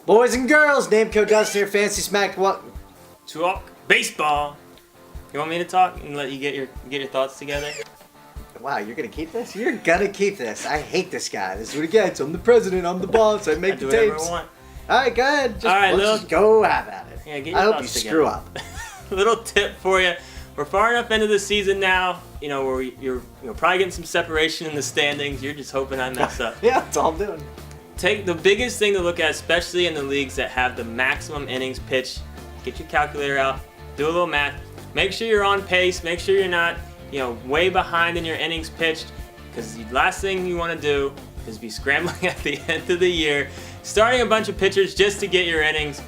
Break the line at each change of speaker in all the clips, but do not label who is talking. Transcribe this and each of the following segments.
Boys and girls, name code Dustin here, Fancy Smack. What?
Talk baseball. You want me to talk and let you get your thoughts together?
Wow, you're gonna keep this? You're gonna keep this. I hate this guy. This is what he gets. I'm the president. I'm the boss. I make
I
the
do whatever
tapes.
I want.
All right, go ahead. Just,
All right,
let's just go have at it.
Yeah, get your
I hope you
thoughts
screw
together.
up.
Little tip for you. We're far enough into the season now, where you're probably getting some separation in the standings. You're just hoping I mess up.
Yeah, that's all I'm doing.
Take the biggest thing to look at, especially in the leagues that have the maximum innings pitched. Get your calculator out, do a little math. Make sure you're on pace. Make sure you're not, way behind in your innings pitched. Because the last thing you want to do is be scrambling at the end of the year, starting a bunch of pitchers just to get your innings.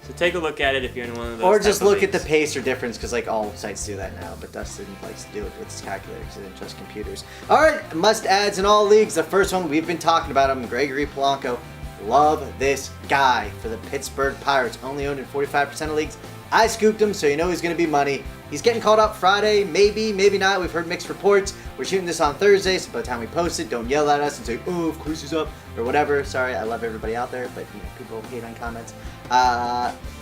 So take a look at it if you're in one of those.
Or just
type of
look at the
leagues.
pace or difference, because all sites do that now. But Dustin likes to do it with his calculator because he didn't trust computers. All right, must adds in all leagues. The first one we've been talking about him, Gregory Polanco. Love this guy for the Pittsburgh Pirates. Only owned in 45% of leagues. I scooped him, so you know he's going to be money. He's getting called up Friday, maybe not. We've heard mixed reports. We're shooting this on Thursday, so by the time we post it, don't yell at us and say, oh, of course he's up, or whatever. Sorry, I love everybody out there, but people hate on comments.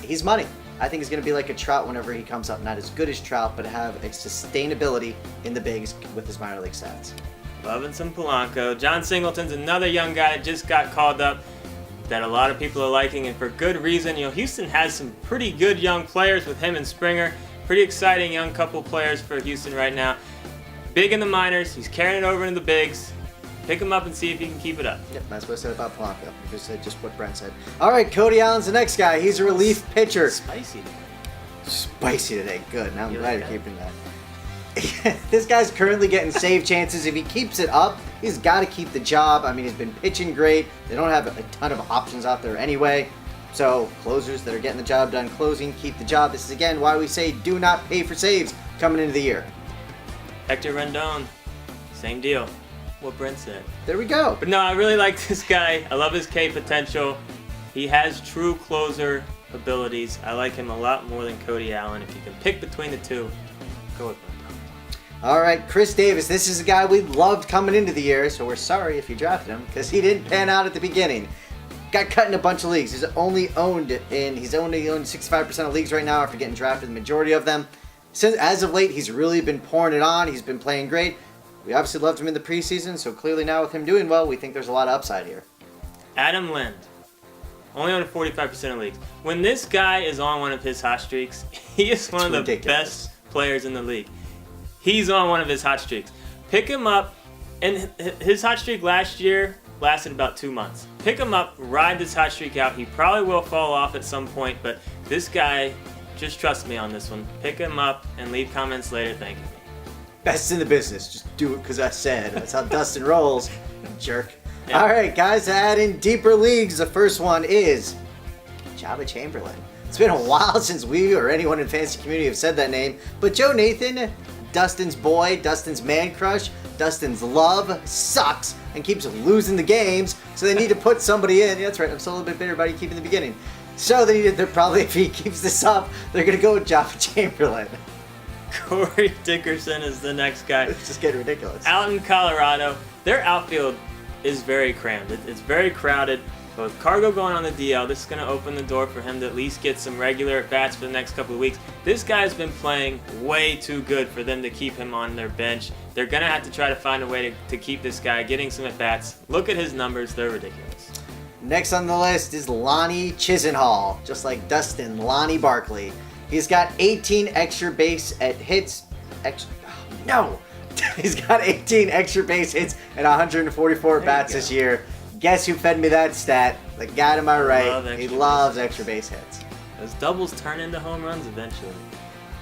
He's money. I think he's going to be like a Trout whenever he comes up. Not as good as Trout, but have a sustainability in the bigs with his minor league stats.
Loving some Polanco. John Singleton's another young guy that just got called up that a lot of people are liking, and for good reason. Houston has some pretty good young players with him and Springer. Pretty exciting young couple players for Houston right now. Big in the minors. He's carrying it over into the bigs. Pick him up and see if he can keep it up.
Yep, that's what I said about Polanco. I just said just what Brent said. All right, Cody Allen's the next guy. He's a relief pitcher.
Spicy today.
Spicy today. Good. Now I'm
You
glad
like
you're keeping that. This guy's currently getting save chances. If he keeps it up, he's got to keep the job. I mean, he's been pitching great. They don't have a ton of options out there anyway. So closers that are getting the job done closing, keep the job. This is, again, why we say do not pay for saves coming into the year.
Hector Rendon. Same deal. What Brent said.
There we go.
But no, I really like this guy. I love his K potential. He has true closer abilities. I like him a lot more than Cody Allen. If you can pick between the two, go with Rendon.
All right, Chris Davis. This is a guy we loved coming into the year, so we're sorry if you drafted him because he didn't pan out at the beginning. Got cut in a bunch of leagues. He's only owned 65% of leagues right now after getting drafted the majority of them. Since as of late, he's really been pouring it on. He's been playing great. We obviously loved him in the preseason, so clearly now with him doing well, we think there's a lot of upside here.
Adam Lind. Only owned 45% of leagues. When this guy is on one of his hot streaks, he is one of the
ridiculous.
best players in the league. He's on one of his hot streaks. Pick him up, and his hot streak last year lasted about 2 months. Pick him up, ride this hot streak out. He probably will fall off at some point, but this guy, just trust me on this one. Pick him up and leave comments later thanking me.
Best in the business. Just do it because I said. That's how Dustin rolls. Jerk.
Yeah.
All right, guys, to add in deeper leagues, the first one is Jabba Chamberlain. It's been a while since we or anyone in the fantasy community have said that name, but Joe Nathan, Dustin's boy, Dustin's man crush, Dustin's love, sucks and keeps losing the games, so they need to put somebody in. Yeah, that's right, I'm still a little bit bitter about you keeping the beginning. So they're probably, if he keeps this up, they're going to go with Jabba Chamberlain.
Corey Dickerson is the next guy.
It's just getting ridiculous.
Out in Colorado, their outfield is very crammed. It's very crowded. But with Cargo going on the DL, this is going to open the door for him to at least get some regular at-bats for the next couple of weeks. This guy's been playing way too good for them to keep him on their bench. They're going to have to try to find a way to keep this guy getting some at-bats. Look at his numbers. They're ridiculous.
Next on the list is Lonnie Chisenhall. Just like Dustin, Lonnie Barkley. He's got 18 extra base at hits. He's got 18 extra base hits and 144 bats this year. Guess who fed me that stat? The guy to my right. He loves extra base hits.
Those doubles turn into home runs eventually.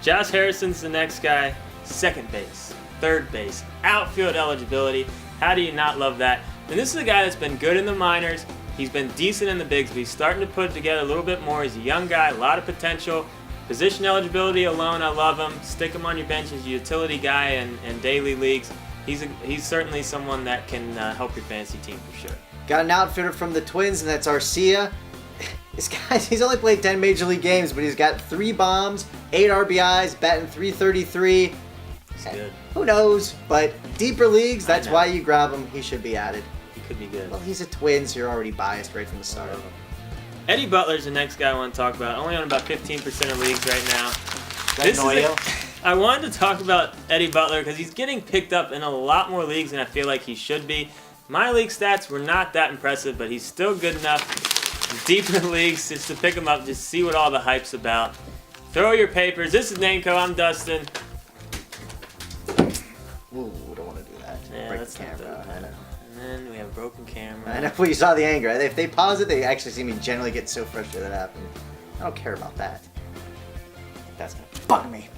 Josh Harrison's the next guy. Second base, third base, outfield eligibility. How do you not love that? And this is a guy that's been good in the minors. He's been decent in the bigs, but he's starting to put it together a little bit more. He's a young guy, a lot of potential. Position eligibility alone, I love him. Stick him on your bench as a utility guy in daily leagues. He's certainly someone that can help your fantasy team for sure.
Got an outfitter from the Twins, and that's Arcia. This guy, he's only played 10 Major League games, but he's got 3 bombs, 8 RBIs, batting .333.
He's good.
Who knows? But deeper leagues, that's why you grab him. He should be added.
He could be good.
Well, he's a Twin, so you're already biased right from the start.
Eddie Butler's the next guy I want to talk about. Only on about 15% of leagues right now.
Does that annoy you?
I wanted to talk about Eddie Butler because he's getting picked up in a lot more leagues than I feel like he should be. My league stats were not that impressive, but he's still good enough deep in leagues just to pick him up, just see what all the hype's about. Throw your papers. This is Nanko. I'm Dustin.
Ooh, don't want to do that.
Yeah,
Break
that's
the
not
camera.
good.
I know.
And then we have a broken camera.
I know. Well, you saw the anger. If they pause it, they actually see me generally get so frustrated that happened. I don't care about that. That's gonna bug me.